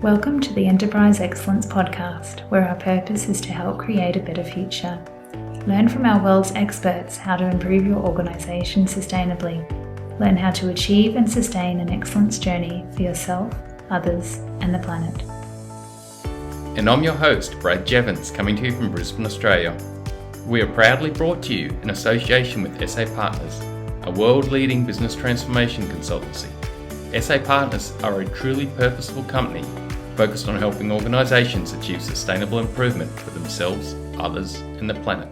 Welcome to the Enterprise Excellence Podcast, where our purpose is to help create a better future. Learn from our world's experts how to improve your organisation sustainably. Learn how to achieve and sustain an excellence journey for yourself, others, and the planet. And I'm your host, Brad Jevons, coming to you from Brisbane, Australia. We are proudly brought to you in association with SA Partners, a world-leading business transformation consultancy. SA Partners are a truly purposeful company focused on helping organisations achieve sustainable improvement for themselves, others, and the planet.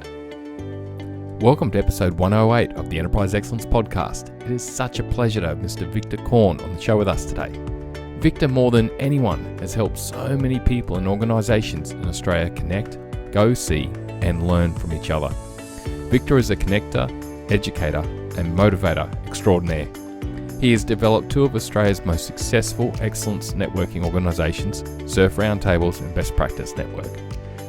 Welcome to episode 108 of the Enterprise Excellence Podcast. It is such a pleasure to have Mr Victor Caune on the show with us today. Victor, more than anyone, has helped so many people and organisations in Australia connect, go see, and learn from each other. Victor is a connector, educator, and motivator extraordinaire. He has developed two of Australia's most successful excellence networking organisations, SIRF Roundtables and Best Practice Network.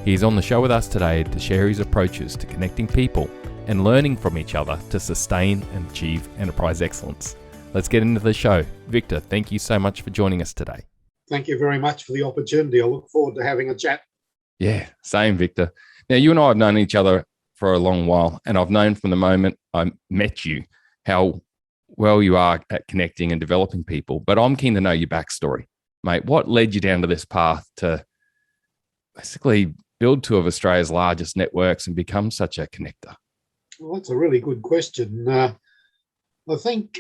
He is on the show with us today to share his approaches to connecting people and learning from each other to sustain and achieve enterprise excellence. Let's get into the show. Victor, thank you so much for joining us today. Thank you very much for the opportunity. I look forward to having a chat. Yeah, same, Victor. Now, you and I have known each other for a long while, and I've known from the moment I met you how well you are at connecting and developing people, but I'm keen to know your backstory, mate. What led you down to this path to basically build two of Australia's largest networks and become such a connector? Well, that's a really good question. I think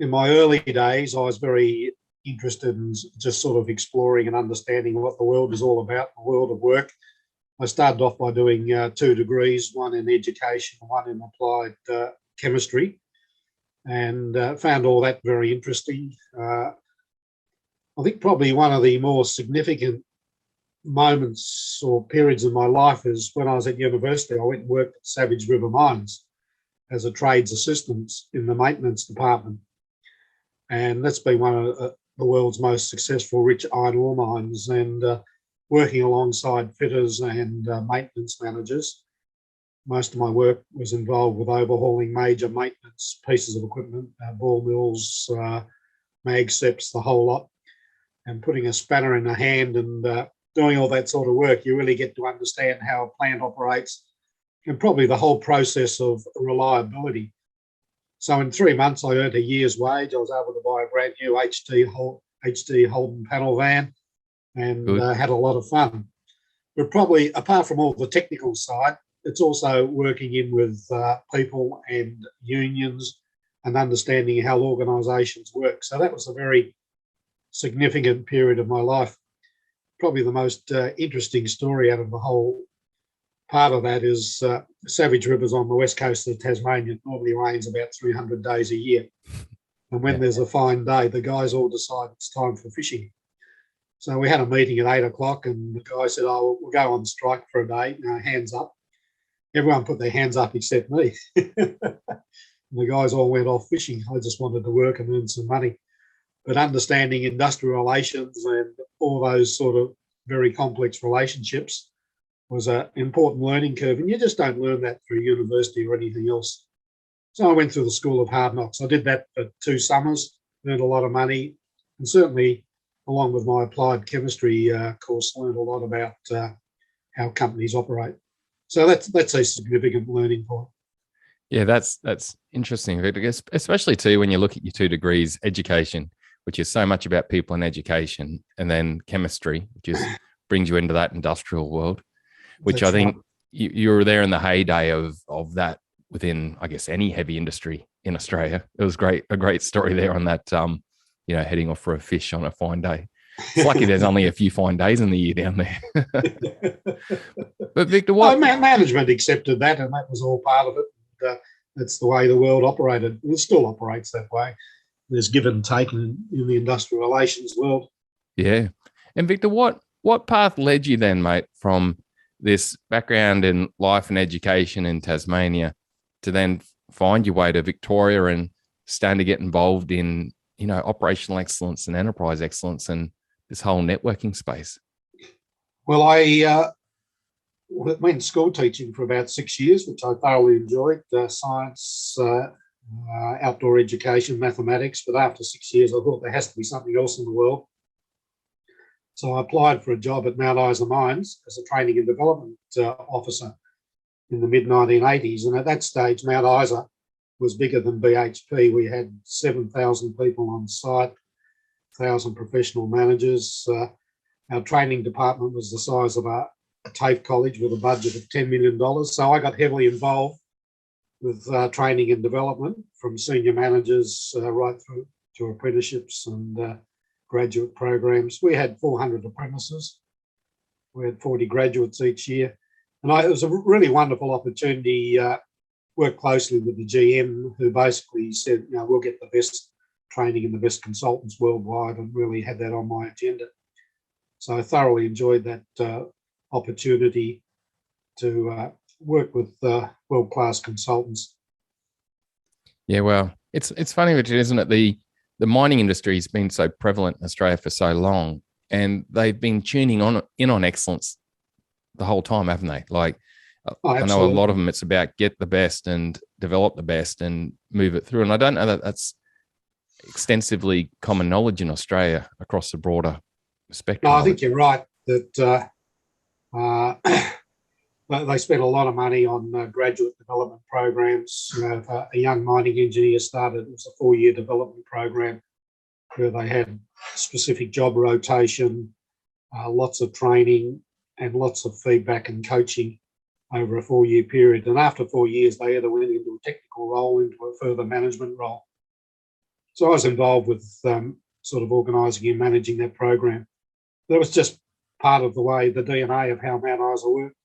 in my early days, I was very interested in just sort of exploring and understanding what the world is all about, the world of work. I started off by doing 2 degrees, one in education, one in applied chemistry. And found all that very interesting. I think probably one of the more significant moments or periods in my life is when I was at university. I went and worked at Savage River Mines as a trades assistant in the maintenance department. And that's been one of the world's most successful rich iron ore mines, and working alongside fitters and maintenance managers. Most of my work was involved with overhauling major maintenance pieces of equipment, ball mills, mag seps, the whole lot, and putting a spanner in the hand and doing all that sort of work. You really get to understand how a plant operates and probably the whole process of reliability. So in 3 months, I earned a year's wage. I was able to buy a brand new HD Holden panel van and had a lot of fun. But probably apart from all the technical side, it's also working in with people and unions and understanding how organisations work. So that was a very significant period of my life. Probably the most interesting story out of the whole part of that is Savage River's on the west coast of Tasmania. It normally rains about 300 days a year. And when there's a fine day, the guys all decide it's time for fishing. So we had a meeting at 8 o'clock and the guy said, oh, we'll go on strike for a day, hands up. Everyone put their hands up except me. The guys all went off fishing. I just wanted to work and earn some money. But understanding industrial relations and all those sort of very complex relationships was an important learning curve. And you just don't learn that through university or anything else. So I went through the School of Hard Knocks. I did that for 2 summers, earned a lot of money, and certainly along with my applied chemistry course, learned a lot about how companies operate. So that's a significant learning point. Yeah, that's interesting, especially too when you look at your 2 degrees, education, which is so much about people and education, and then chemistry, which brings you into that industrial world, which that's I think right. you were there in the heyday of that within, I guess, any heavy industry in Australia. It was a great story there on that, heading off for a fish on a fine day. It's lucky there's only a few fine days in the year down there. But Victor, management accepted that, and that was all part of it. That's the way the world operated. It still operates that way. There's give and take in the industrial relations world. Yeah. And Victor, what path led you then, mate, from this background in life and education in Tasmania to then find your way to Victoria and starting to get involved in, operational excellence and enterprise excellence and this whole networking space? Well, I went school teaching for about 6 years, which I thoroughly enjoyed, science, outdoor education, mathematics. But after 6 years, I thought there has to be something else in the world. So I applied for a job at Mount Isa Mines as a training and development officer in the mid-1980s. And at that stage, Mount Isa was bigger than BHP. We had 7,000 people on site, 1,000 professional managers. Our training department was the size of a TAFE college with a budget of $10 million. So I got heavily involved with training and development from senior managers right through to apprenticeships and graduate programs. We had 400 apprentices. We had 40 graduates each year. And it was a really wonderful opportunity. Worked closely with the GM, who basically said, we'll get the best training and the best consultants worldwide, and really had that on my agenda. So I thoroughly enjoyed that opportunity to work with world-class consultants. Yeah, well, it's funny, Richard, isn't it? The mining industry has been so prevalent in Australia for so long, and they've been tuning in on excellence the whole time, haven't they? Like, I know a lot of them, it's about get the best and develop the best and move it through. And I don't know that that's extensively common knowledge in Australia across the broader spectrum. No, I think you're right that they spent a lot of money on graduate development programs. If a young mining engineer started, it was a 4-year development program where they had specific job rotation, lots of training, and lots of feedback and coaching over a 4-year period. And after 4 years, they either went into a technical role, into a further management role. So I was involved with sort of organising and managing that program. That was just part of the way, the DNA of how Mount Isa worked.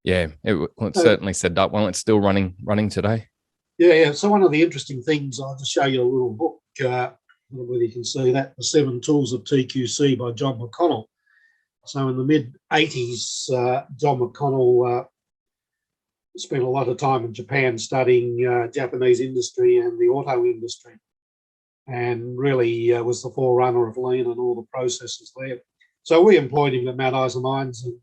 Yeah, it's certainly set up well. It's still running today. Yeah. So one of the interesting things, I'll just show you a little book, I don't know whether you can see that, The 7 Tools of TQC by John McConnell. So in the mid-80s, John McConnell spent a lot of time in Japan studying Japanese industry and the auto industry, and really was the forerunner of lean and all the processes there. So we employed him at Mount Isa Mines, and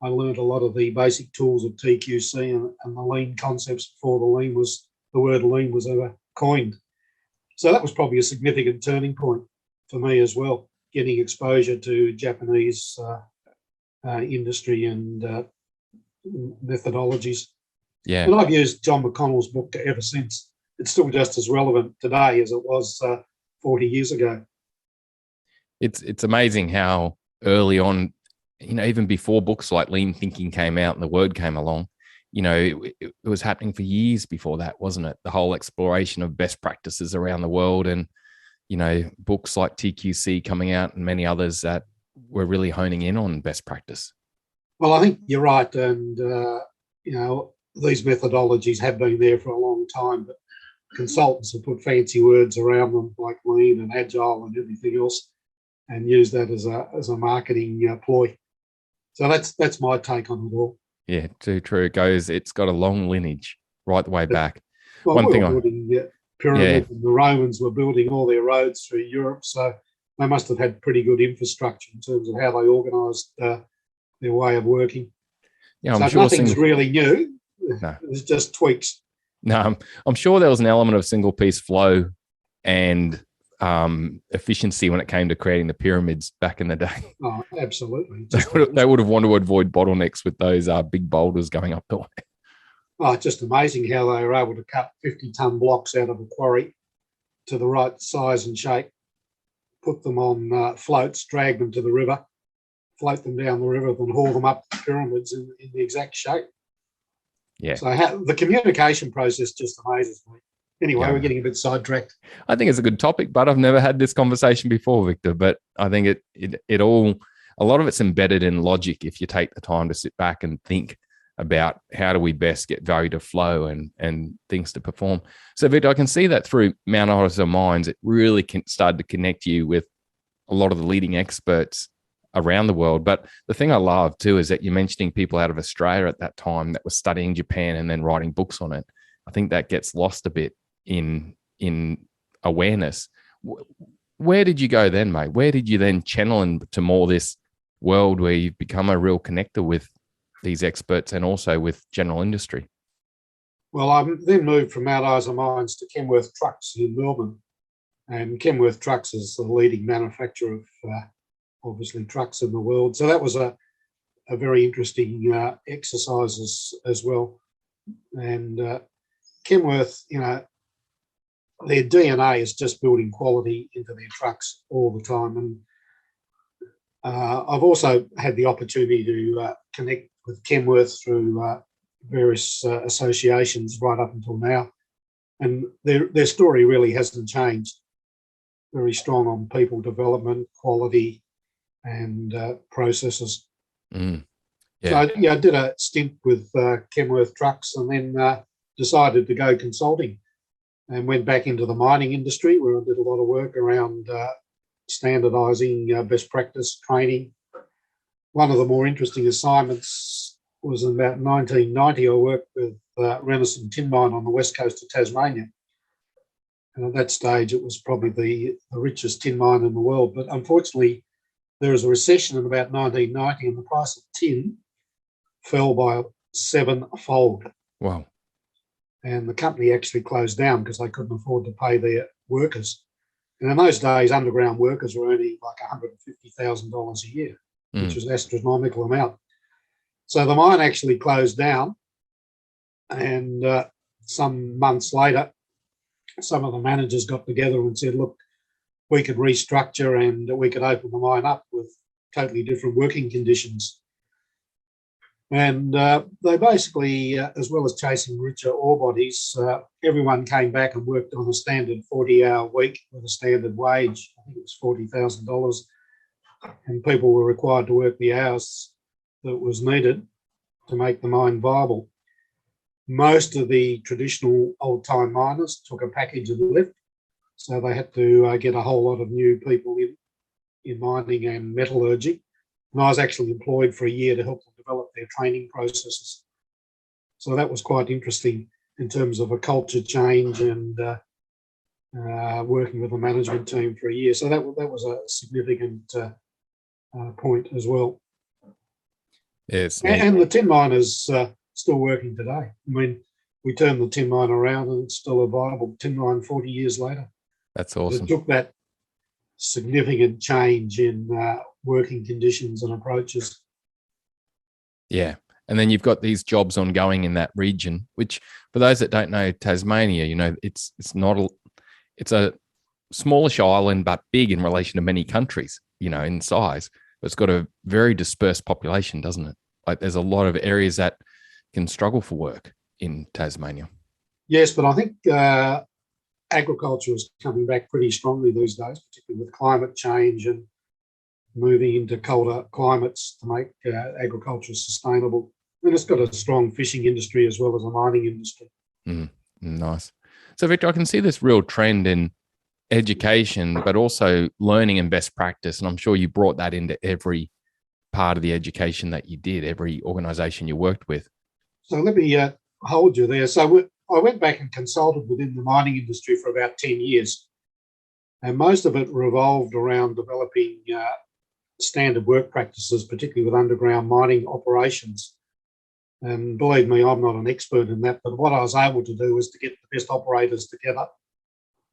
I learned a lot of the basic tools of TQC and the lean concepts before the word lean was ever coined. So that was probably a significant turning point for me as well, getting exposure to Japanese industry and methodologies. Yeah. And I've used John McConnell's book ever since. It's still just as relevant today as it was 40 years ago. It's amazing how early on, even before books like Lean Thinking came out and the word came along, it was happening for years before that, wasn't it? The whole exploration of best practices around the world, and books like TQC coming out and many others that were really honing in on best practice. Well, I think you're right. And, these methodologies have been there for a long time, but consultants have put fancy words around them like lean and agile and everything else, and use that as a marketing ploy. So that's my take on it all. Yeah, too true. It's got a long lineage right the way back. Well, One thing building pyramids, and the Romans were building all their roads through Europe, so they must have had pretty good infrastructure in terms of how they organised their way of working. Yeah, so I'm sure nothing's really new. No. It's just tweaks. No, I'm sure there was an element of single piece flow and efficiency when it came to creating the pyramids back in the day. Oh, absolutely. They would have wanted to avoid bottlenecks with those big boulders going up the way. Oh, it's just amazing how they were able to cut 50-ton blocks out of a quarry to the right size and shape, put them on floats, drag them to the river, float them down the river, then haul them up the pyramids in the exact shape. Yeah. So the communication process just amazes me. Anyway, We're getting a bit sidetracked. I think it's a good topic, but I've never had this conversation before, Victor. But I think it all, a lot of it's embedded in logic if you take the time to sit back and think about how do we best get value to flow and things to perform. So, Victor, I can see that through Mount Isa Mines, it really started to connect you with a lot of the leading experts around the world. But the thing I love too is that you're mentioning people out of Australia at that time that were studying Japan and then writing books on it. I think that gets lost a bit in awareness. Where did you go then, mate? Where did you then channel into more this world where you've become a real connector with these experts and also with general industry? Well, I then moved from Mount Isa Mines to Kenworth Trucks in Melbourne. And Kenworth Trucks is the leading manufacturer of obviously trucks in the world. So that was a very interesting exercise as well. And Kenworth, their DNA is just building quality into their trucks all the time. And I've also had the opportunity to connect with Kenworth through various associations right up until now. And their story really hasn't changed. Very strong on people development, quality, and processes. Yeah. So I did a stint with Kenworth Trucks, and then decided to go consulting, and went back into the mining industry, where I did a lot of work around standardising, best practice training. One of the more interesting assignments was in about 1990. I worked with Renison Tin Mine on the west coast of Tasmania. And at that stage, it was probably the richest tin mine in the world. But unfortunately, there was a recession in about 1990, and the price of tin fell by 7-fold. Wow. And the company actually closed down because they couldn't afford to pay their workers. And in those days, underground workers were earning like $150,000 a year, which was an astronomical amount. So the mine actually closed down, and some months later, some of the managers got together and said, look, we could restructure and we could open the mine up with totally different working conditions. And they basically, as well as chasing richer ore bodies, everyone came back and worked on a standard 40-hour week with a standard wage. I think it was $40,000. And people were required to work the hours that was needed to make the mine viable. Most of the traditional old-time miners took a package and left, so they had to get a whole lot of new people in mining and metallurgy. And I was actually employed for a year to help them develop their training processes. So that was quite interesting in terms of a culture change and working with the management team for a year. So that was a significant point as well. Yes, and the tin mine is still working today. I mean, we turned the tin mine around and it's still a viable tin mine 40 years later. That's awesome. It took that significant change in working conditions and approaches. Yeah. And then you've got these jobs ongoing in that region, which for those that don't know Tasmania, it's a smallish island, but big in relation to many countries, in size. But it's got a very dispersed population, doesn't it? Like there's a lot of areas that can struggle for work in Tasmania. Yes, but I think agriculture is coming back pretty strongly these days, particularly with climate change and moving into colder climates to make agriculture sustainable. And it's got a strong fishing industry as well as a mining industry. Nice. So, Victor, I can see this real trend in education, but also learning and best practice. And I'm sure you brought that into every part of the education that you did, every organisation you worked with. So let me hold you there. So I went back and consulted within the mining industry for about 10 years. And most of it revolved around developing standard work practices, particularly with underground mining operations. And believe me, I'm not an expert in that, but what I was able to do was to get the best operators together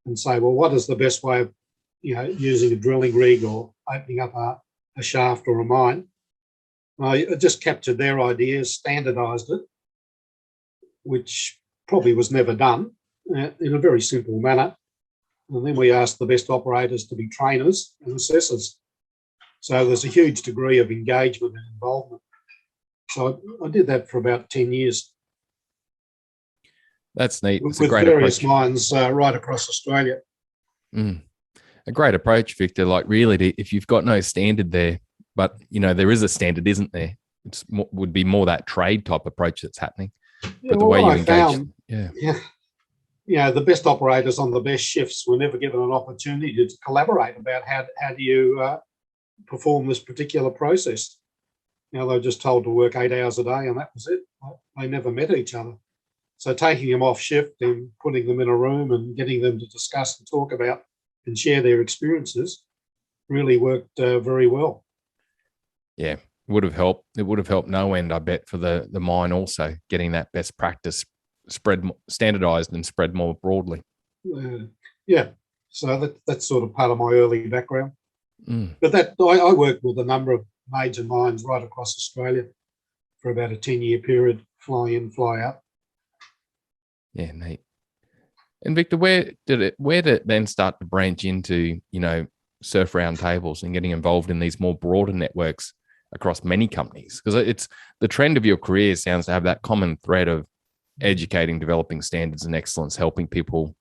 and say, well, what is the best way of, using a drilling rig or opening up a shaft or a mine? I just captured their ideas, standardised it, which probably was never done, in a very simple manner. And then we asked the best operators to be trainers and assessors. So there's a huge degree of engagement and involvement. So I did that for about 10 years. That's neat. It's with various mines right across Australia. A great approach, Victor. Like really, if you've got no standard there, but there is a standard, isn't there? It would be more that trade type approach that's happening. Yeah, but the way you engage, the best operators on the best shifts were never given an opportunity to collaborate about how do you perform this particular process. They were just told to work 8 hours a day, and that was it. They never met each other. So taking them off shift and putting them in a room and getting them to discuss and talk about and share their experiences really worked very well. Yeah, it would have helped. It would have helped no end, I bet, for the mine also, getting that best practice standardized and spread more broadly. So that's sort of part of my early background. But that I worked with a number of major mines right across Australia for about a 10-year period, fly in, fly out. Yeah, neat. And Victor, where did it then start to branch into, surf roundtables and getting involved in these more broader networks across many companies? Because it's the trend of your career sounds to have that common thread of educating, developing standards and excellence, helping people,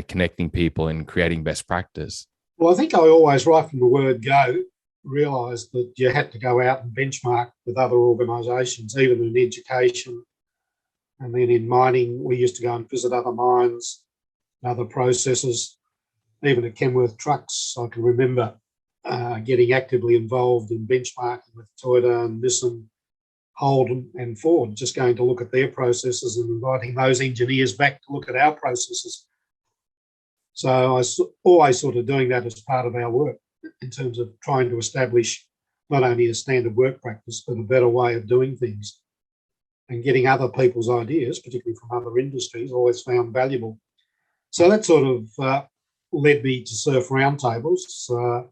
connecting people and creating best practice. Well, I think I always, right from the word go, realised that you had to go out and benchmark with other organisations, even in education. And then in mining, we used to go and visit other mines, other processes. Even at Kenworth Trucks, I can remember getting actively involved in benchmarking with Toyota and Nissan, Holden and Ford, just going to look at their processes and inviting those engineers back to look at our processes. So I was always sort of doing that as part of our work in terms of trying to establish not only a standard work practice, but a better way of doing things. And getting other people's ideas, particularly from other industries, always found valuable. So that sort of led me to surf roundtables.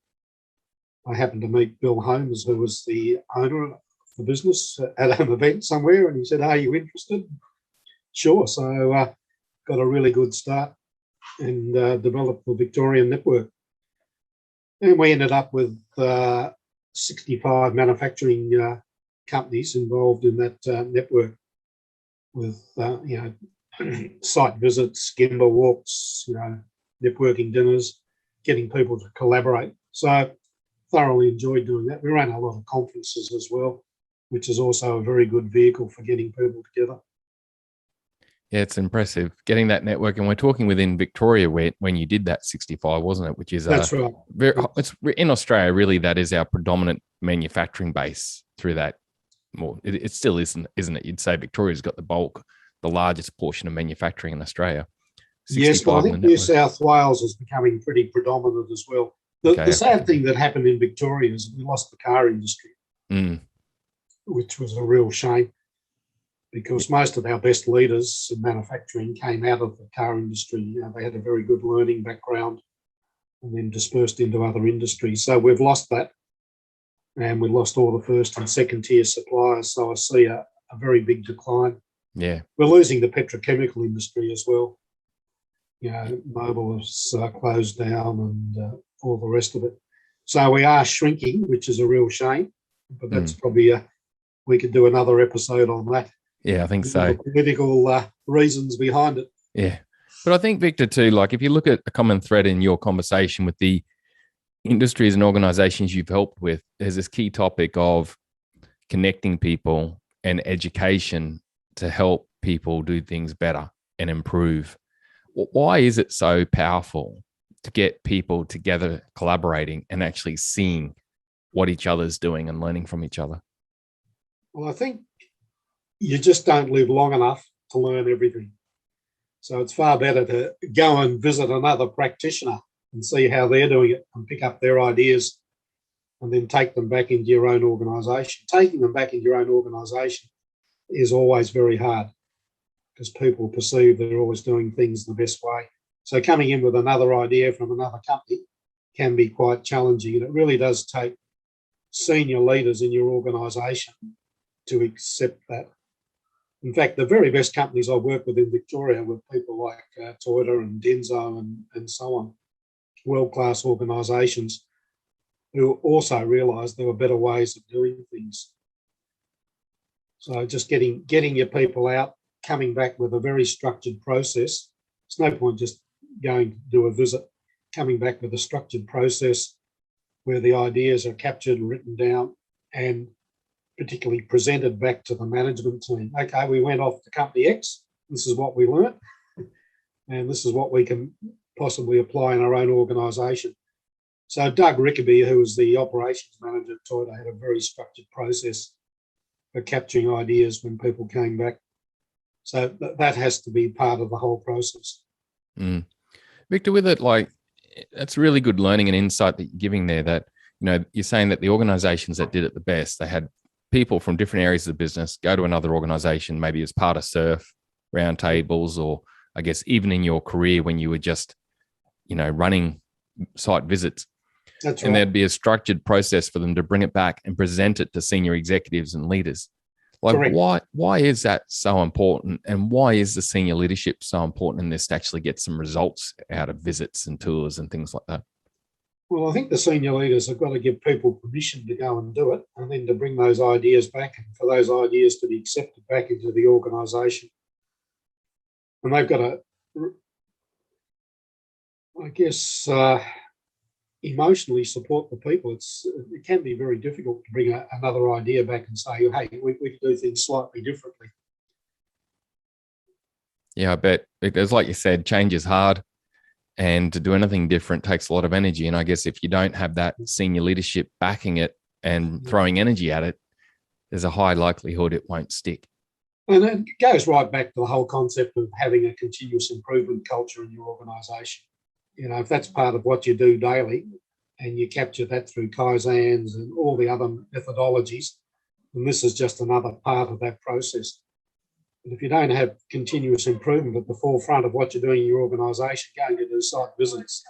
I happened to meet Bill Holmes, who was the owner of the business, at an event somewhere, and he said, "Are you interested?" Sure. So got a really good start and developed the Victorian network. And we ended up with 65 manufacturing companies involved in that network, with site visits, Gemba walks, networking dinners, getting people to collaborate. So I thoroughly enjoyed doing that. We ran a lot of conferences as well, which is also a very good vehicle for getting people together. Yeah, it's impressive getting that network. And we're talking within Victoria when you did that 65, wasn't it? Which is that's right. It's in Australia, really, that is our predominant manufacturing base through that. Well, it still isn't it? You'd say Victoria's got the largest portion of manufacturing in Australia. Yes, but I think New South Wales is becoming pretty predominant as well. The sad thing that happened in Victoria is we lost the car industry, which was a real shame, because most of our best leaders in manufacturing came out of the car industry. They had a very good learning background and then dispersed into other industries. So we've lost that, and we lost all the first and second tier suppliers. So I see a very big decline. Yeah. We're losing the petrochemical industry as well. Mobil has closed down and all the rest of it. So we are shrinking, which is a real shame, but that's probably we could do another episode on that. Yeah, I think so. The political reasons behind it. Yeah. But I think, Victor, too, like if you look at a common thread in your conversation with the industries and organizations you've helped with, there's this key topic of connecting people and education to help people do things better and improve. Why is it so powerful to get people together, collaborating and actually seeing what each other's doing and learning from each other? Well, I think you just don't live long enough to learn everything. So it's far better to go and visit another practitioner and see how they're doing it and pick up their ideas and then take them back into your own organisation. Taking them back into your own organisation is always very hard because people perceive they're always doing things the best way. So coming in with another idea from another company can be quite challenging, and it really does take senior leaders in your organisation to accept that. In fact, the very best companies I work with in Victoria were people like Toyota and Denso and so on, world-class organisations who also realised there were better ways of doing things. So just getting your people out, coming back with a very structured process. It's no point just going to do a visit, coming back with a structured process where the ideas are captured and written down and particularly presented back to the management team. Okay, we went off to company X. This is what we learnt, and this is what we can possibly apply in our own organisation. So Doug Rickaby, who was the operations manager at Toyota, had a very structured process for capturing ideas when people came back. So that has to be part of the whole process. Victor, with it, like, that's really good learning and insight that you're giving there, that, you're saying that the organizations that did it the best, they had people from different areas of the business go to another organization, maybe as part of SIRF, roundtables, or I guess even in your career when you were just, running site visits. That's and right. there'd be a structured process for them to bring it back and present it to senior executives and leaders. Like, Correct. why is that so important? And why is the senior leadership so important in this to actually get some results out of visits and tours and things like that? Well, I think the senior leaders have got to give people permission to go and do it, and then to bring those ideas back, and for those ideas to be accepted back into the organisation. And they've got to, I guess, emotionally support the people. It can be very difficult to bring another idea back and say, hey, we can do things slightly differently. Yeah, I bet. Because like you said, change is hard. And to do anything different takes a lot of energy. And I guess if you don't have that senior leadership backing it and throwing energy at it, there's a high likelihood it won't stick. And it goes right back to the whole concept of having a continuous improvement culture in your organisation. You know, if that's part of what you do daily and you capture that through Kaizens and all the other methodologies, then this is just another part of that process. But if you don't have continuous improvement at the forefront of what you're doing in your organisation, going to do site visits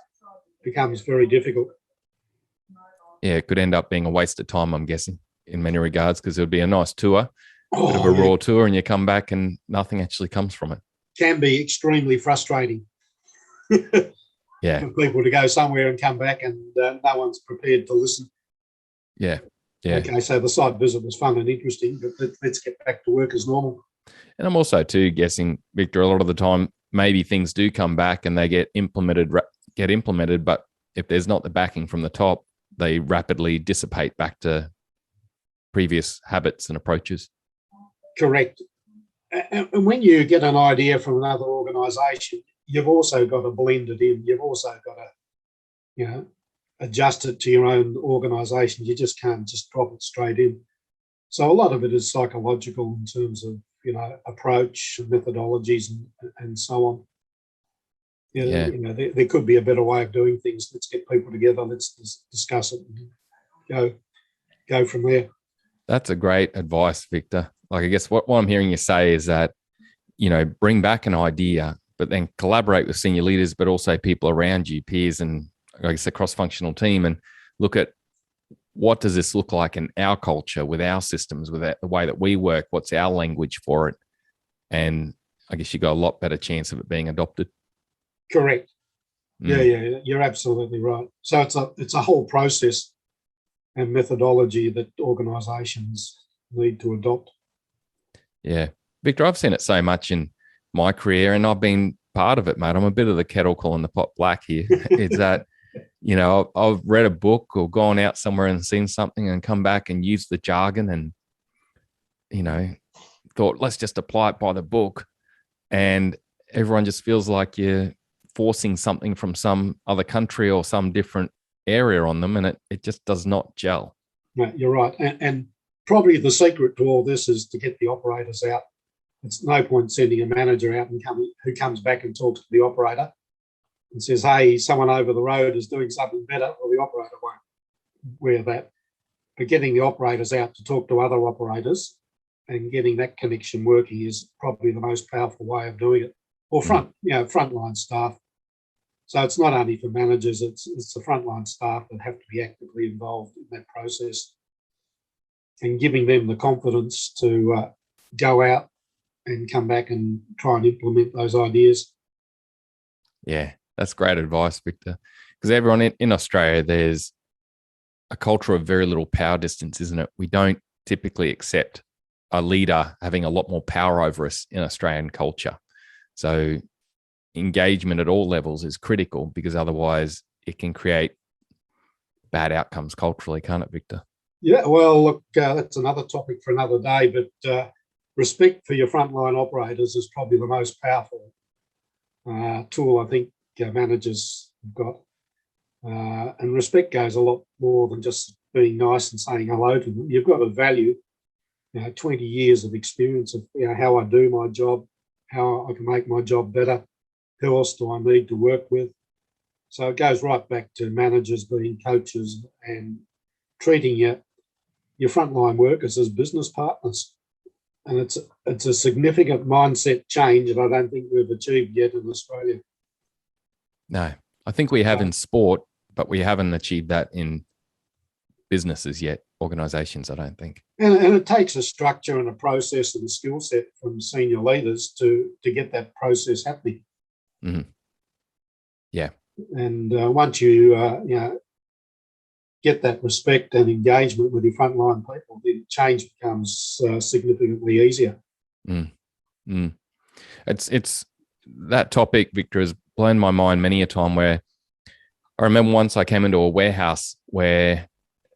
becomes very difficult. Yeah, it could end up being a waste of time, I'm guessing, in many regards, because it would be a nice tour, bit of a raw tour, and you come back and nothing actually comes from it. Can be extremely frustrating. Yeah. For people to go somewhere and come back and no one's prepared to listen. Yeah. Okay, so the site visit was fun and interesting, but let's get back to work as normal. And I'm also too guessing, Victor, a lot of the time, maybe things do come back and they get implemented, but if there's not the backing from the top, they rapidly dissipate back to previous habits and approaches. Correct. And when you get an idea from another organisation, you've also got to blend it in. You've also got to, adjust it to your own organisation. You just can't just drop it straight in. So a lot of it is psychological in terms of, approach and methodologies and so on. There could be a better way of doing things. Let's get people together. Let's discuss it and go from there. That's a great advice, Victor. Like, I guess what I'm hearing you say is that, bring back an idea, but then collaborate with senior leaders, but also people around you, peers, and I guess a cross-functional team, and look at what does this look like in our culture, with our systems, with the way that we work, what's our language for it? And I guess you got a lot better chance of it being adopted. Correct. Yeah, you're absolutely right. So it's a whole process and methodology that organisations need to adopt. Yeah. Victor, I've seen it so much in my career, and I've been part of it, mate. I'm a bit of the kettle calling the pot black here. It's that, I've read a book or gone out somewhere and seen something and come back and used the jargon and, thought, let's just apply it by the book. And everyone just feels like you're forcing something from some other country or some different area on them, and it just does not gel. No, you're right. And probably the secret to all this is to get the operators out. It's no point sending a manager out who comes back and talks to the operator and says, hey, someone over the road is doing something better, or the operator won't wear that. But getting the operators out to talk to other operators and getting that connection working is probably the most powerful way of doing it. Or frontline staff. So it's not only for managers, it's the frontline staff that have to be actively involved in that process, and giving them the confidence to go out and come back and try and implement those ideas. Yeah, that's great advice, Victor. Because everyone in Australia, there's a culture of very little power distance, isn't it? We don't typically accept a leader having a lot more power over us in Australian culture. So engagement at all levels is critical, because otherwise it can create bad outcomes culturally, can't it, Victor? Yeah, well, look, that's another topic for another day, but respect for your frontline operators is probably the most powerful tool I think managers have got. And respect goes a lot more than just being nice and saying hello to them. You've got to value 20 years of experience of how I do my job, how I can make my job better, who else do I need to work with. So it goes right back to managers being coaches and treating your frontline workers as business partners. And it's a significant mindset change that I don't think we've achieved yet in Australia. No, I think we have in sport, but we haven't achieved that in businesses yet, organizations, I don't think. And it takes a structure and a process and a skill set from senior leaders to get that process happening. Mm-hmm. Yeah. And once you get that respect and engagement with your frontline people, then change becomes significantly easier. It's that topic, Victor, has blown my mind many a time, where I remember once I came into a warehouse where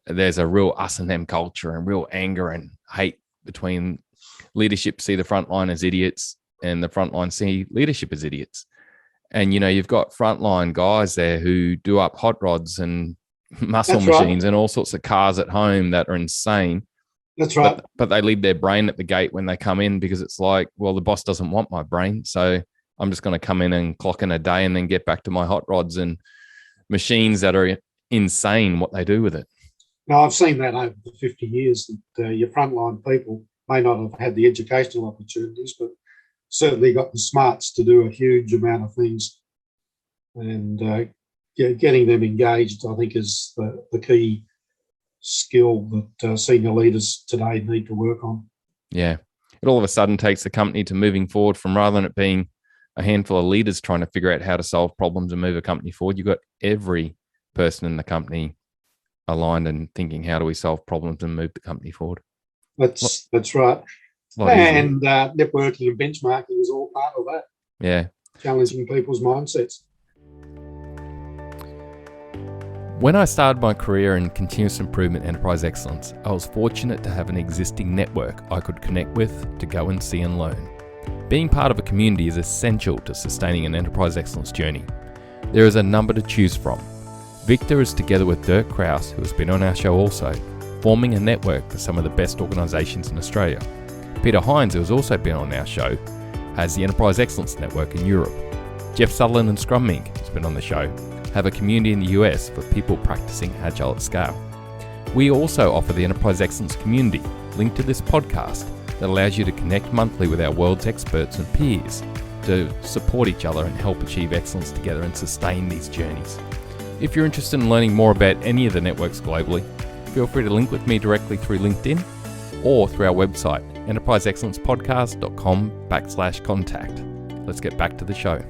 there's a real us and them culture and real anger and hate between leadership see the frontline as idiots and the frontline see leadership as idiots. And, you've got frontline guys there who do up hot rods and muscle machines and all sorts of cars at home that are insane. That's right. But they leave their brain at the gate when they come in, because it's like, well, the boss doesn't want my brain, so I'm just going to come in and clock in a day and then get back to my hot rods and machines that are insane what they do with it. Now, I've seen that over the 50 years that your frontline people may not have had the educational opportunities, but certainly got the smarts to do a huge amount of things. And getting them engaged, I think, is the key skill that senior leaders today need to work on. Yeah. It all of a sudden takes the company to moving forward from, rather than it being a handful of leaders trying to figure out how to solve problems and move a company forward, you've got every person in the company aligned and thinking, how do we solve problems and move the company forward? That's right. And networking and benchmarking is all part of that. Yeah. Challenging people's mindsets. When I started my career in continuous improvement enterprise excellence, I was fortunate to have an existing network I could connect with to go and see and learn. Being part of a community is essential to sustaining an enterprise excellence journey. There is a number to choose from. Victor is together with Dirk Kraus, who has been on our show also, forming a network for some of the best organisations in Australia. Peter Hines, who has also been on our show, has the Enterprise Excellence Network in Europe. Jeff Sutherland and Scrum Inc., who's been on the show, have a community in the US for people practicing Agile at scale. We also offer the Enterprise Excellence community, linked to this podcast, that allows you to connect monthly with our world's experts and peers to support each other and help achieve excellence together and sustain these journeys. If you're interested in learning more about any of the networks globally, feel free to link with me directly through LinkedIn or through our website, enterpriseexcellencepodcast.com/contact. Let's get back to the show.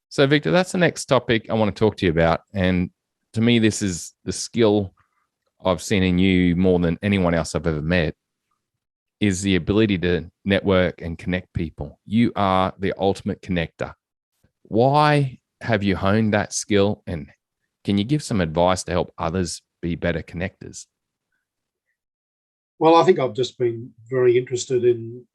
So, Victor, that's the next topic I want to talk to you about. And to me, this is the skill I've seen in you more than anyone else I've ever met, is the ability to network and connect people. You are the ultimate connector. Why have you honed that skill? And can you give some advice to help others be better connectors? Well, I think I've just been very interested in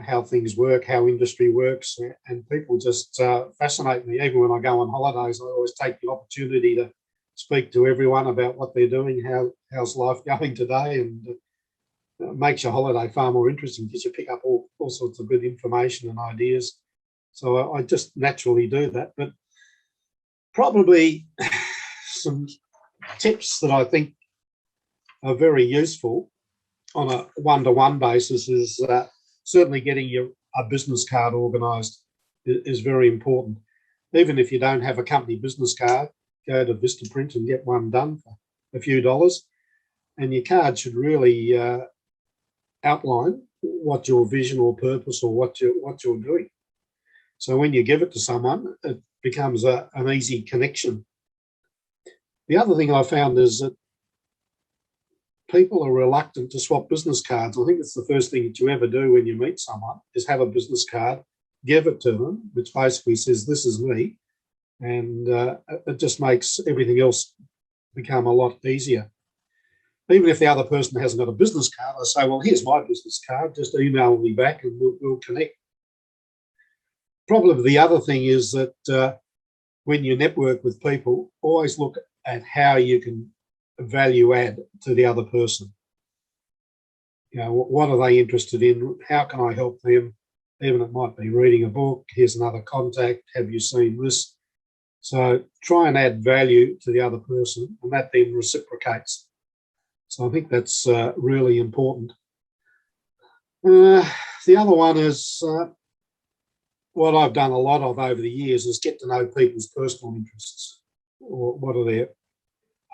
how things work, how industry works, and people just fascinate me. Even when I go on holidays, I always take the opportunity to speak to everyone about what they're doing, how's life going today, and it makes your holiday far more interesting because you pick up all sorts of good information and ideas. So I just naturally do that. But probably some tips that I think are very useful on a one-to-one basis is certainly getting a business card organised is very important. Even if you don't have a company business card, go to Vistaprint and get one done for a few dollars. And your card should really outline what your vision or purpose or what you're doing. So when you give it to someone, it becomes an easy connection. The other thing I found is that people are reluctant to swap business cards. I think it's the first thing that you ever do when you meet someone is have a business card, give it to them, which basically says, this is me. And it just makes everything else become a lot easier. Even if the other person hasn't got a business card, I say, well, here's my business card, just email me back and we'll connect. Probably the other thing is that when you network with people, always look at how you can value add to the other person. What are they interested in? How can I help them? Even it might be reading a book. Here's another contact. Have you seen this? So try and add value to the other person, and that then reciprocates. So I think that's really important. The other one is what I've done a lot of over the years is get to know people's personal interests. or what are their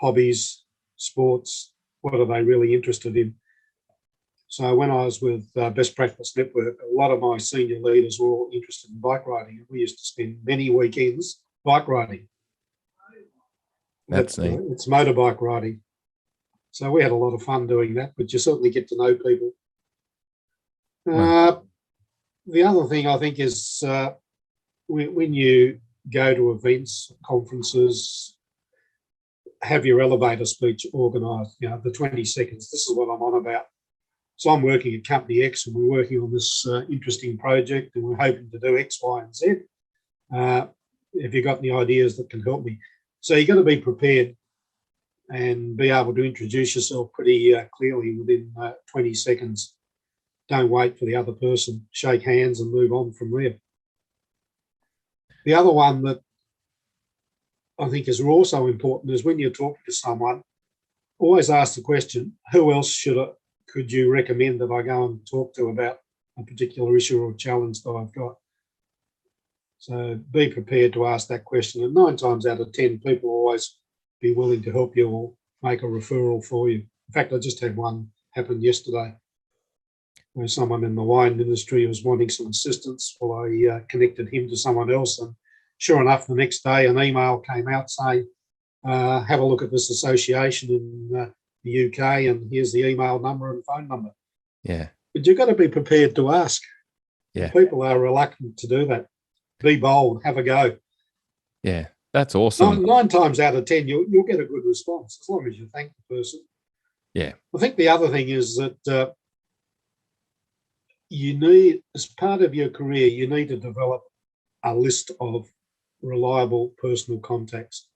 hobbies, sports, what are they really interested in. So when I was with Best Practice Network, a lot of my senior leaders were all interested in bike riding. We used to spend many weekends bike riding. That's neat. It's motorbike riding. So we had a lot of fun doing that, but you certainly get to know people. The other thing I think is when you go to events, conferences, have your elevator speech organised, the 20 seconds, this is what I'm on about. So I'm working at Company X and we're working on this interesting project and we're hoping to do X, Y, and Z. Have you got any ideas that can help me? So you've got to be prepared and be able to introduce yourself pretty clearly within 20 seconds. Don't wait for the other person. Shake hands and move on from there. The other one that I think is also important is when you're talking to someone, always ask the question, who else could you recommend that I go and talk to about a particular issue or challenge that I've got? So be prepared to ask that question. And 9 times out of 10, people will always be willing to help you or make a referral for you. In fact, I just had one happen yesterday where someone in the wine industry was wanting some assistance. Well, I connected him to someone else. And sure enough, the next day, an email came out saying, have a look at this association in the UK, and here's the email number and phone number. Yeah. But you've got to be prepared to ask. Yeah. People are reluctant to do that. Be bold, have a go. Yeah, that's awesome. 9 times out of 10, you'll get a good response as long as you thank the person. Yeah. I think the other thing is that you need, as part of your career, you need to develop a list of reliable personal contacts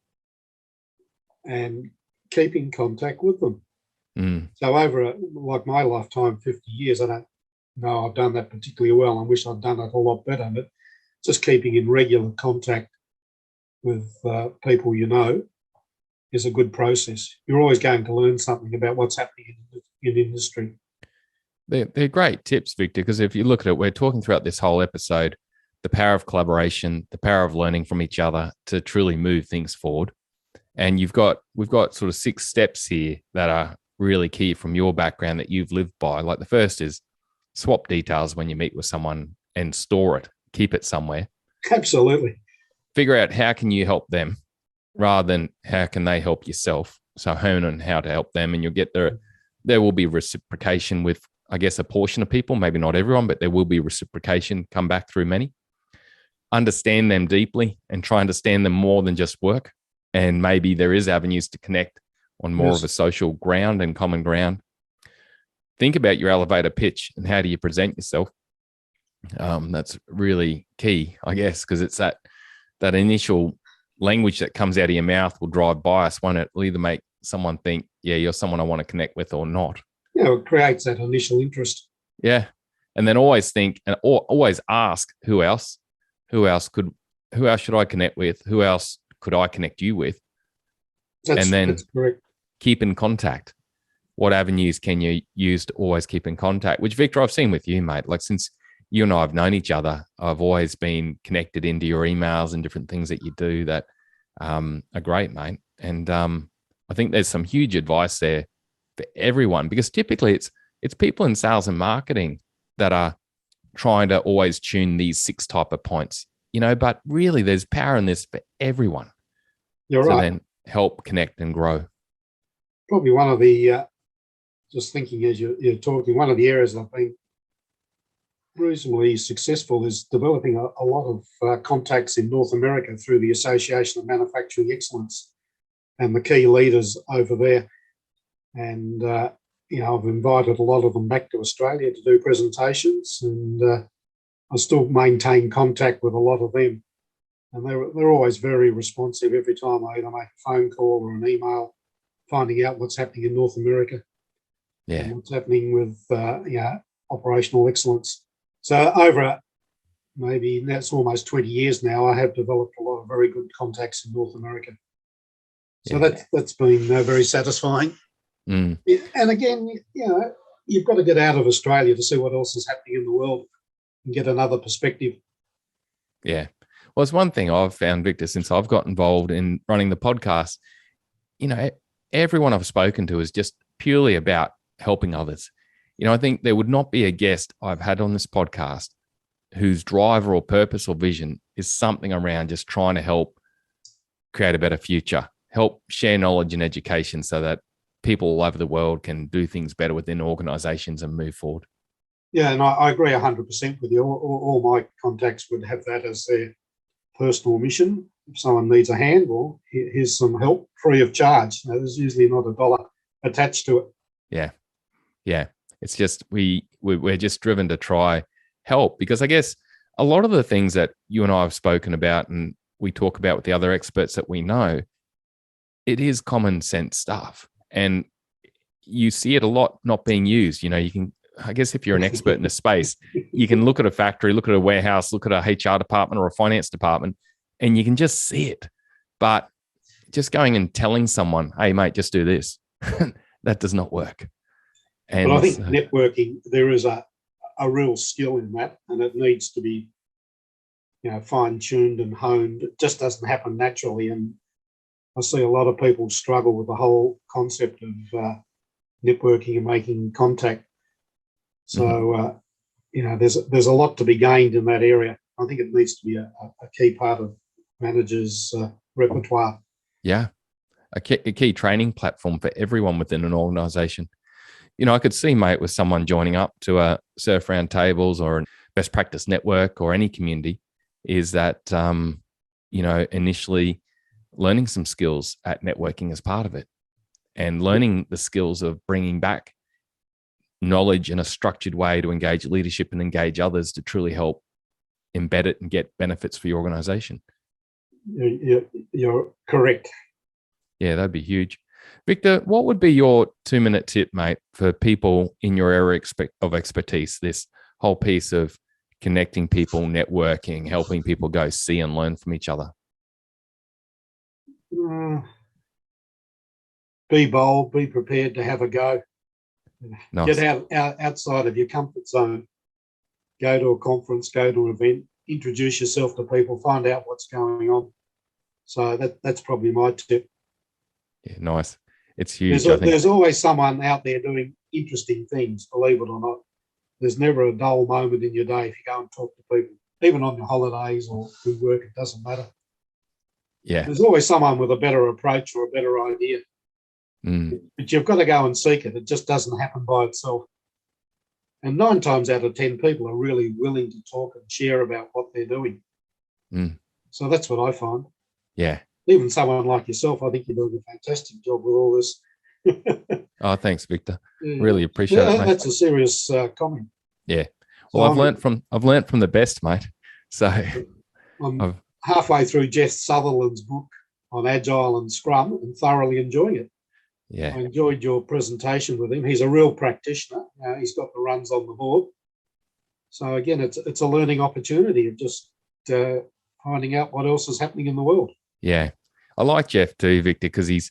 and keep in contact with them. So over like my lifetime, 50 years, I don't know I've done that particularly well. I wish I'd done it a lot better, but just keeping in regular contact with people you know is a good process. You're always going to learn something about what's happening in industry. They're great tips, Victor, because if you look at it, we're talking throughout this whole episode, the power of collaboration, the power of learning from each other to truly move things forward. And we've got sort of 6 steps here that are really key from your background that you've lived by. Like the first is swap details when you meet with someone and store it, keep it somewhere. Absolutely. Figure out how can you help them rather than how can they help yourself. So hone on how to help them, and you'll get there will be reciprocation with, I guess, a portion of people, maybe not everyone, but there will be reciprocation come back through many. Understand them deeply and try to understand them more than just work. And maybe there is avenues to connect on more of a social ground and common ground. Think about your elevator pitch and how do you present yourself. That's really key, I guess, because it's that initial language that comes out of your mouth will drive bias, won't it? It'll either make someone think, yeah, you're someone I want to connect with or not. Yeah, it creates that initial interest. Yeah. And then always think and always ask who else should I connect with? Who else could I connect you with? That's correct. Keep in contact. What avenues can you use to always keep in contact? Which, Victor, I've seen with you, mate. Like since you and I have known each other, I've always been connected into your emails and different things that you do that are great, mate. And I think there's some huge advice there for everyone, because typically it's people in sales and marketing that are trying to always tune these 6 type of points, but really there's power in this for everyone. You're right. Then help connect and grow. Probably one of the, just thinking as you're talking, one of the areas I've been reasonably successful is developing a lot of contacts in North America through the Association of Manufacturing Excellence and the key leaders over there. And, I've invited a lot of them back to Australia to do presentations, and I still maintain contact with a lot of them. And they're always very responsive every time I either make a phone call or an email, finding out what's happening in North America. Yeah. And what's happening with operational excellence. So over maybe that's almost 20 years now, I have developed a lot of very good contacts in North America. So that's been very satisfying. Mm. And again, you've got to get out of Australia to see what else is happening in the world and get another perspective. Yeah. Well, it's one thing I've found, Victor, since I've got involved in running the podcast. Everyone I've spoken to is just purely about helping others. I think there would not be a guest I've had on this podcast whose driver or purpose or vision is something around just trying to help create a better future, help share knowledge and education so that people all over the world can do things better within organizations and move forward. Yeah, and I agree 100% with you. All my contacts would have that as their personal mission. If someone needs a hand, well, here's some help free of charge. There's usually not $1 attached to it. Yeah. It's just we're just driven to try help, because I guess a lot of the things that you and I have spoken about and we talk about with the other experts that we know, it is common sense stuff. And you see it a lot not being used. You can, I guess if you're an expert in a space, you can look at a factory, look at a warehouse, look at a HR department or a finance department, and you can just see it. But just going and telling someone, hey, mate, just do this, that does not work. And but I think networking, there is a real skill in that, and it needs to be, fine-tuned and honed. It just doesn't happen naturally. And I see a lot of people struggle with the whole concept of networking and making contact. So, there's a lot to be gained in that area. I think it needs to be a key part of managers' repertoire. Yeah, a key training platform for everyone within an organisation. I could see, mate, with someone joining up to a SIRF roundtables or a best practice network or any community, is that, initially learning some skills at networking as part of it, and learning the skills of bringing back knowledge in a structured way to engage leadership and engage others to truly help embed it and get benefits for your organization. You're correct. Yeah, that'd be huge. Victor, what would be your 2-minute tip, mate, for people in your area of expertise, this whole piece of connecting people, networking, helping people go see and learn from each other? Be bold, be prepared to have a go. Nice. Get outside of your comfort zone. Go to a conference, go to an event, introduce yourself to people, find out what's going on. So that's probably my tip. Yeah, nice. It's huge. There's always someone out there doing interesting things, believe it or not. There's never a dull moment in your day if you go and talk to people, even on your holidays or through work, it doesn't matter. Yeah. There's always someone with a better approach or a better idea. But you've got to go and seek it. It just doesn't happen by itself. And 9 times out of 10, people are really willing to talk and share about what they're doing. So that's what I find. Yeah. Even someone like yourself, I think you're doing a fantastic job with all this. Oh, thanks, Victor. Yeah. Really appreciate it, mate. That's a serious comment. Yeah. Well, I've learnt from the best, mate. So I'm halfway through Jeff Sutherland's book on Agile and Scrum and thoroughly enjoying it. Yeah. I enjoyed your presentation with him. He's a real practitioner. He's got the runs on the board. So again, it's a learning opportunity of just finding out what else is happening in the world. Yeah. I like Jeff too, Victor, because he's,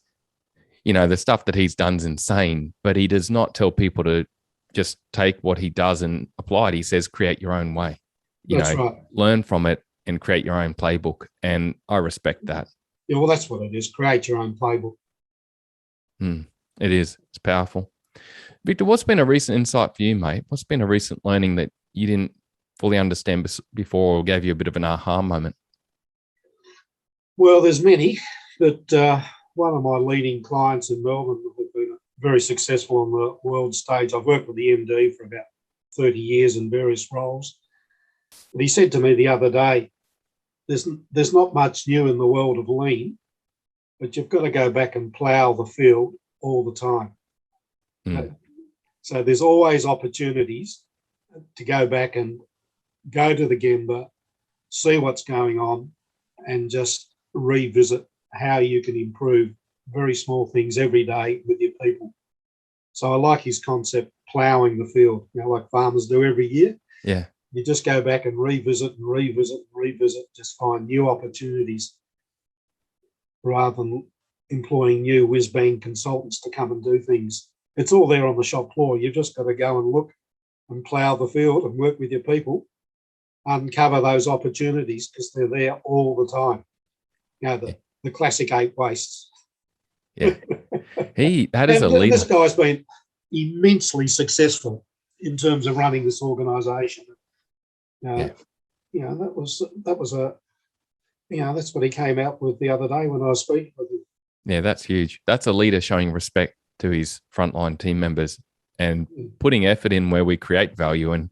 the stuff that he's done is insane, but he does not tell people to just take what he does and apply it. He says, create your own way, That's right. Learn from it and create your own playbook. And I respect that. Yeah, well, that's what it is. Create your own playbook. It is. It's powerful. Victor, what's been a recent insight for you, mate? What's been a recent learning that you didn't fully understand before or gave you a bit of an aha moment? Well, there's many, but one of my leading clients in Melbourne who've been very successful on the world stage. I've worked with the MD for about 30 years in various roles. But he said to me the other day, there's not much new in the world of lean, but you've got to go back and plough the field all the time. So there's always opportunities to go back and go to the Gemba, see what's going on, and just revisit how you can improve very small things every day with your people. So I like his concept, ploughing the field, like farmers do every year. Yeah. You just go back and revisit, just find new opportunities rather than employing new whiz-bang consultants to come and do things. It's all there on the shop floor. You've just got to go and look and plough the field and work with your people uncover those opportunities because they're there all the time. The classic 8 wastes. Yeah. That is a leader. This guy's been immensely successful in terms of running this organisation. That was that's what he came out with the other day when I was speaking with him. Yeah, that's huge. That's a leader showing respect to his frontline team members and putting effort in where we create value and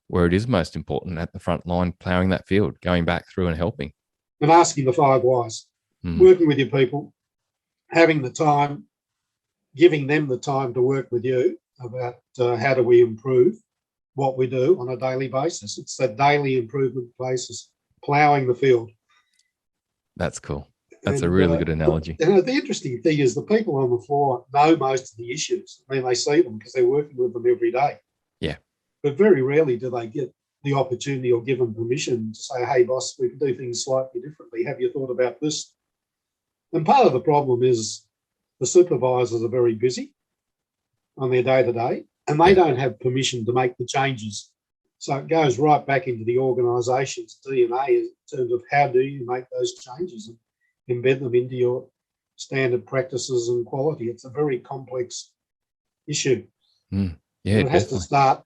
where it is most important at the front line, ploughing that field, going back through and helping. And asking the 5 whys, working with your people, having the time, giving them the time to work with you about how do we improve what we do on a daily basis. It's that daily improvement basis, ploughing the field. That's cool. That's a really good analogy. The interesting thing is the people on the floor know most of the issues. I mean, they see them because they're working with them every day. Yeah. But very rarely do they get the opportunity or given permission to say, hey, boss, we can do things slightly differently. Have you thought about this? And part of the problem is the supervisors are very busy on their day-to-day and they don't have permission to make the changes. So it goes right back into the organisation's DNA in terms of how do you make those changes and embed them into your standard practices and quality. It's a very complex issue. Yeah, it has to start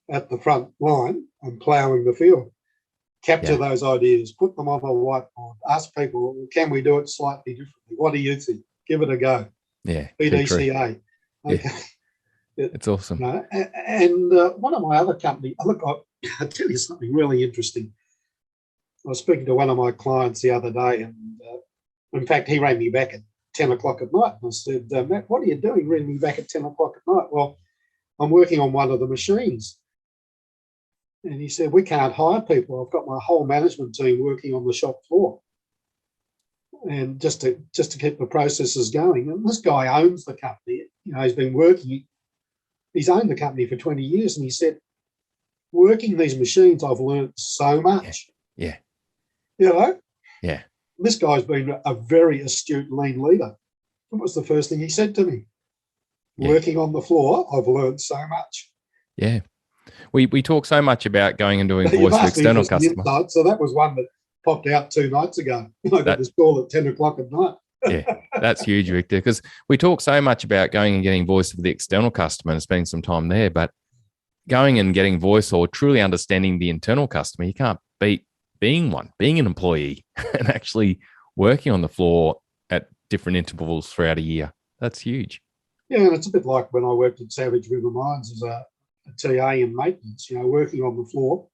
at the front line and ploughing the field. Capture those ideas, put them on a whiteboard, ask people, can we do it slightly differently? What do you think? Give it a go. Yeah. BDCA. Okay. Yeah. It's awesome. And one of my other companies, look, I'll tell you something really interesting. I was speaking to one of my clients the other day, and in fact, he rang me back at 10 o'clock at night. And I said, Matt, what are you doing ringing me back at 10 o'clock at night? Well, I'm working on one of the machines. And he said, we can't hire people. I've got my whole management team working on the shop floor. And just to keep the processes going. And this guy owns the company. He's been working. He's owned the company for 20 years. And he said, working these machines, I've learned so much. Yeah. Yeah. This guy's been a very astute lean leader. What was the first thing he said to me? Working on the floor, I've learned so much. Yeah. We talk so much about going and doing voice of external customers. So that was one that popped out 2 nights ago. I got this call at 10 o'clock at night. Yeah, that's huge, Victor, because we talk so much about going and getting voice of the external customer and spending some time there, but going and getting voice or truly understanding the internal customer, you can't beat being an employee and actually working on the floor at different intervals throughout a year. That's huge. Yeah, and it's a bit like when I worked at Savage River Mines as a TA in maintenance, working on the floor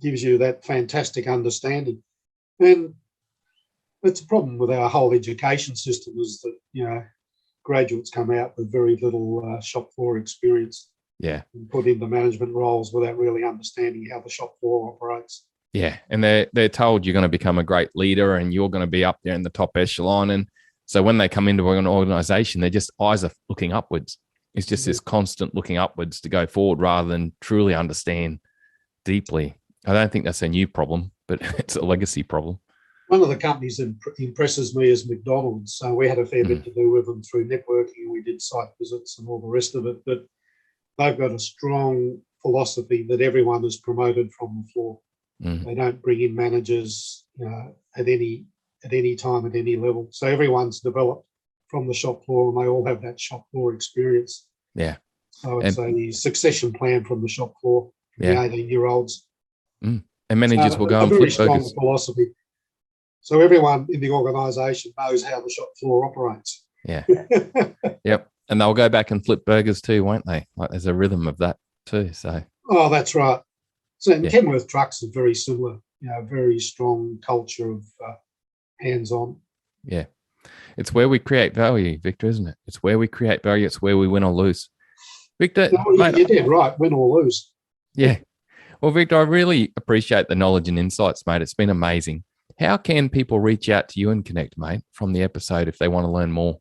gives you that fantastic understanding. And it's a problem with our whole education system is that, graduates come out with very little shop floor experience. Yeah. And put into management roles without really understanding how the shop floor operates. Yeah. And they're told you're going to become a great leader and you're going to be up there in the top echelon. And so when they come into an organization, they're just eyes are looking upwards. It's just this constant looking upwards to go forward rather than truly understand deeply. I don't think that's a new problem, but it's a legacy problem. One of the companies that impresses me is McDonald's. So we had a fair bit to do with them through networking. We did site visits and all the rest of it. But they've got a strong philosophy that everyone is promoted from the floor. They don't bring in managers at any time, at any level. So everyone's developed from the shop floor and they all have that shop floor experience. Yeah. So it's a succession plan from the shop floor, from the 18-year-olds. And managers will go and flip burgers. A very strong philosophy. So everyone in the organisation knows how the shop floor operates. Yeah. Yep. And they'll go back and flip burgers too, won't they? Like there's a rhythm of that too. So. Oh, that's right. So Kenworth Trucks is very similar. Very strong culture of hands-on. Yeah. It's where we create value, Victor, isn't it? It's where we create value. It's where we win or lose. Victor, mate, you did right. Win or lose. Yeah. Well, Victor, I really appreciate the knowledge and insights, mate. It's been amazing. How can people reach out to you and connect, mate, from the episode if they want to learn more?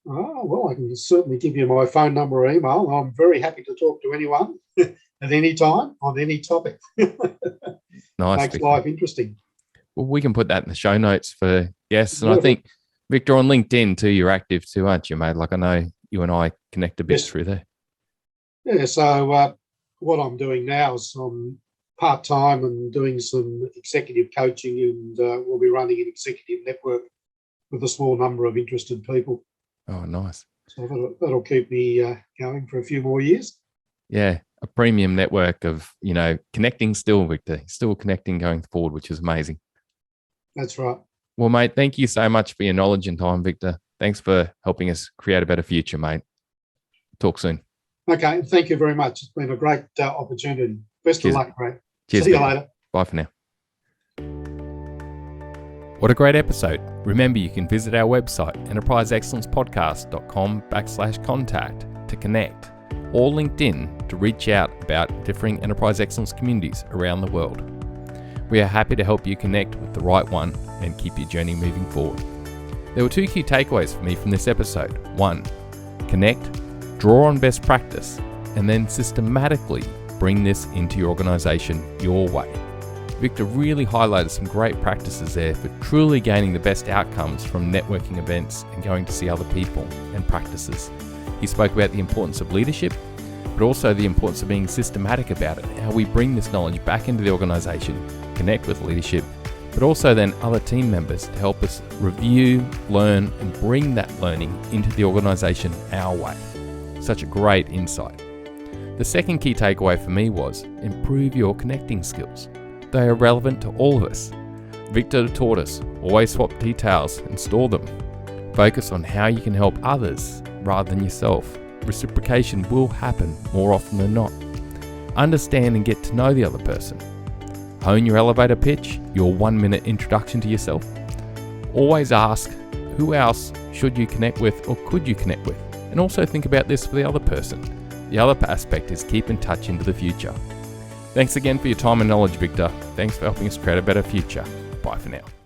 Oh, well, I can certainly give you my phone number or email. I'm very happy to talk to anyone at any time on any topic. Nice. Makes life interesting. Well, we can put that in the show notes for guests. And I think, Victor, on LinkedIn too, you're active too, aren't you, mate? Like I know you and I connect a bit through there. Yeah, so what I'm doing now is I'm part-time and doing some executive coaching, and we'll be running an executive network with a small number of interested people. Oh, nice. So that'll keep me going for a few more years. Yeah, a premium network of, connecting still, Victor. Still connecting going forward, which is amazing. That's right. Well, mate, thank you so much for your knowledge and time, Victor. Thanks for helping us create a better future, mate. Talk soon. Okay, thank you very much. It's been a great opportunity. Best Cheers. of luck, mate. Cheers. See you Victor. later. Bye for now. What a great episode. Remember, you can visit our website, enterpriseexcellencepodcast.com/contact to connect, or LinkedIn to reach out about differing enterprise excellence communities around the world. We are happy to help you connect with the right one and keep your journey moving forward. There were 2 key takeaways for me from this episode. 1, connect, draw on best practice, and then systematically bring this into your organization your way. Victor really highlighted some great practices there for truly gaining the best outcomes from networking events and going to see other people and practices. He spoke about the importance of leadership, but also the importance of being systematic about it, how we bring this knowledge back into the organization, connect with leadership, but also then other team members to help us review, learn, and bring that learning into the organization our way. Such a great insight. The second key takeaway for me was improve your connecting skills. They are relevant to all of us. Victor taught us, always swap details and store them. Focus on how you can help others rather than yourself. Reciprocation will happen more often than not. Understand and get to know the other person. Hone your elevator pitch, your 1-minute introduction to yourself. Always ask, who else should you connect with or could you connect with? And also think about this for the other person. The other aspect is keep in touch into the future. Thanks again for your time and knowledge, Victor. Thanks for helping us create a better future. Bye for now.